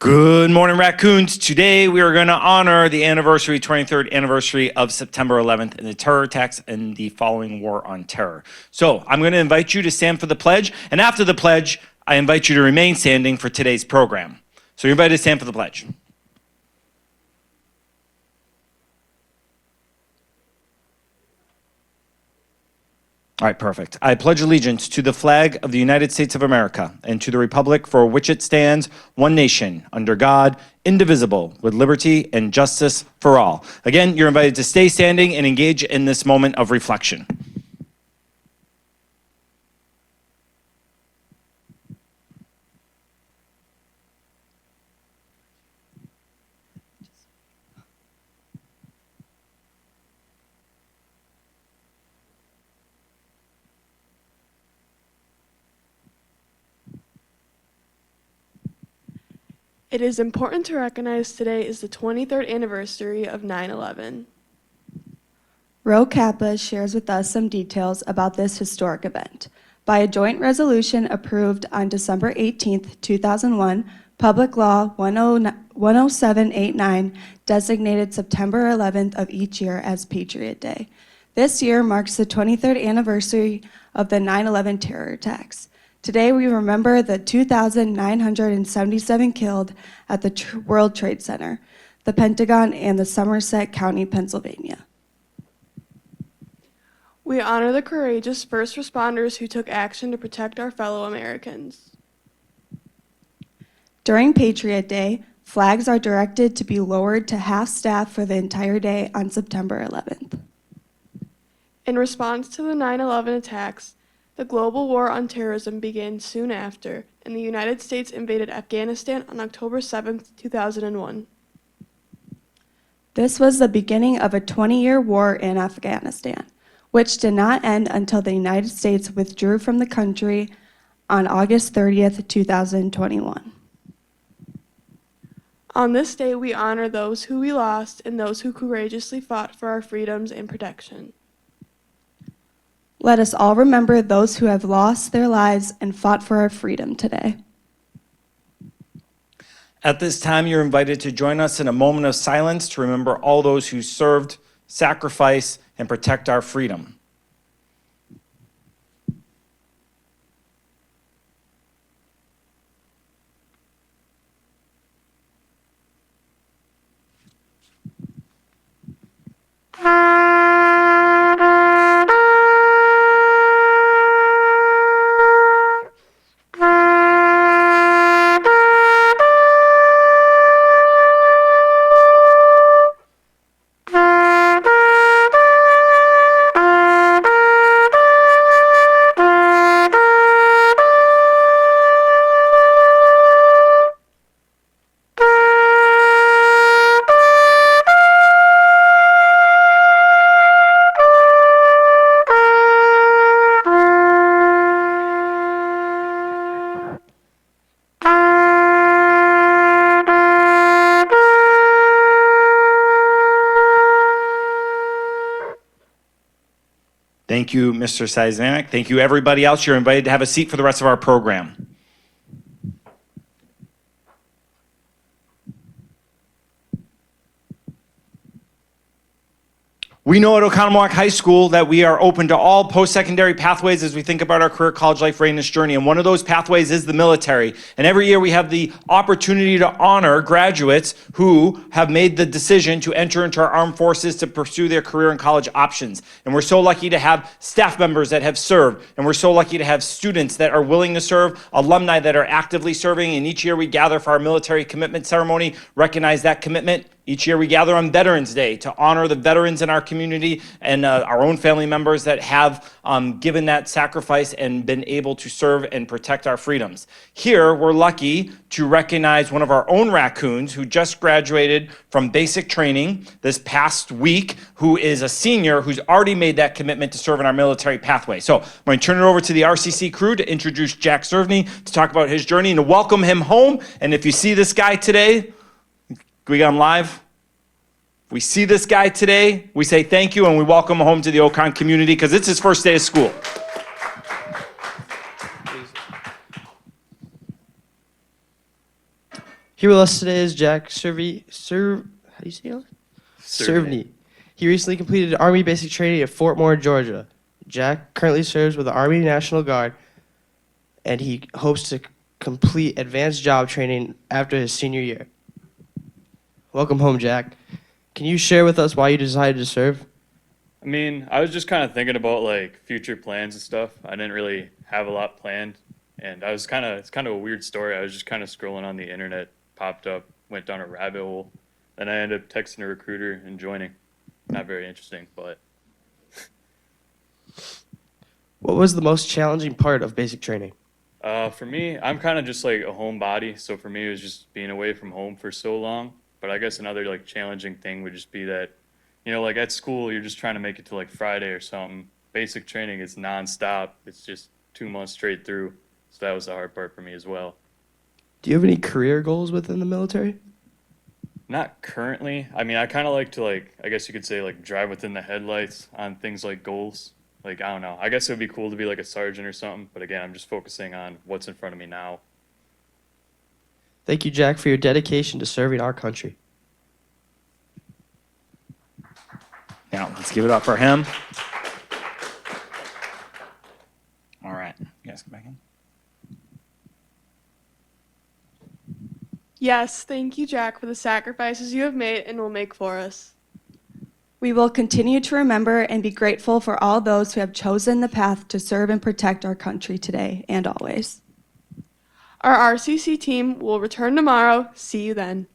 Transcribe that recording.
Good morning, raccoons. Today we are going to honor the 23rd anniversary of September 11th and the terror attacks and the following war on terror. So I'm going to invite you to stand for the pledge, and after the pledge, I invite you to remain standing for today's program. So you're invited to stand for the pledge. All right, perfect. I pledge allegiance to the flag of the United States of America and to the republic for which it stands, one nation, under God, indivisible, with liberty and justice for all. Again, you're invited to stay standing and engage in this moment of reflection. It is important to recognize today is the 23rd anniversary of 9/11. Rho Kappa shares with us some details about this historic event. By a joint resolution approved on December 18, 2001, Public Law 10789 designated September 11th of each year as Patriot Day. This year marks the 23rd anniversary of the 9/11 terror attacks. Today, we remember the 2,977 killed at the World Trade Center, the Pentagon, and the Somerset County, Pennsylvania. We honor the courageous first responders who took action to protect our fellow Americans. During Patriot Day, flags are directed to be lowered to half-staff for the entire day on September 11th. In response to the 9/11 attacks, the global war on terrorism began soon after, and the United States invaded Afghanistan on October 7, 2001. This was the beginning of a 20-year war in Afghanistan, which did not end until the United States withdrew from the country on August 30th, 2021. On this day, we honor those who we lost and those who courageously fought for our freedoms and protection. Let us all remember those who have lost their lives and fought for our freedom today. At this time, you're invited to join us in a moment of silence to remember all those who served, sacrificed, and protect our freedom. Thank you, Mr. Seismic. Thank you, everybody else. You're invited to have a seat for the rest of our program. We know at Oconomowoc High School that we are open to all post-secondary pathways as we think about our career college life readiness journey, and one of those pathways is the military. And every year we have the opportunity to honor graduates who have made the decision to enter into our armed forces to pursue their career and college options. And we're so lucky to have staff members that have served, and we're so lucky to have students that are willing to serve, alumni that are actively serving, and each year we gather for our military commitment ceremony, recognize that commitment. Each year we gather on Veterans Day to honor the veterans in our community and our own family members that have given that sacrifice and been able to serve and protect our freedoms. Here, we're lucky to recognize one of our own raccoons who just graduated from basic training this past week, who is a senior who's already made that commitment to serve in our military pathway. So I'm going to turn it over to the RCC crew to introduce Jack Cerveny to talk about his journey and to welcome him home. And if you see this guy today, we got him live. We see this guy today, we say thank you, and we welcome him home to the Ocon community because it's his first day of school. Here with us today is Jack how do you say it? Servney. He recently completed Army basic training at Fort Moore, Georgia. Jack currently serves with the Army National Guard, and he hopes to complete advanced job training after his senior year. Welcome home, Jack. Can you share with us why you decided to serve? I mean, I was just kind of thinking about like future plans and stuff. I didn't really have a lot planned, and it's kind of a weird story. I was just kind of scrolling on the internet, popped up, went down a rabbit hole, then I ended up texting a recruiter and joining. Not very interesting, but What was the most challenging part of basic training? for me, I'm kind of just like a homebody, so for me it was just being away from home for so long. But I guess another like challenging thing would just be that, like at school you're just trying to make it to like Friday or something. Basic training is nonstop. It's just 2 months straight through. So that was the hard part for me as well. Do you have any career goals within the military? Not currently. I mean, I kind of like to I guess you could say like drive within the headlights on things like goals. Like, I don't know. I guess it would be cool to be like a sergeant or something. But again, I'm just focusing on what's in front of me now. Thank you, Jack, for your dedication to serving our country. Now, let's give it up for him. All right. You guys come back in. Yes, thank you, Jack, for the sacrifices you have made and will make for us. We will continue to remember and be grateful for all those who have chosen the path to serve and protect our country today and always. Our RCC team will return tomorrow. See you then.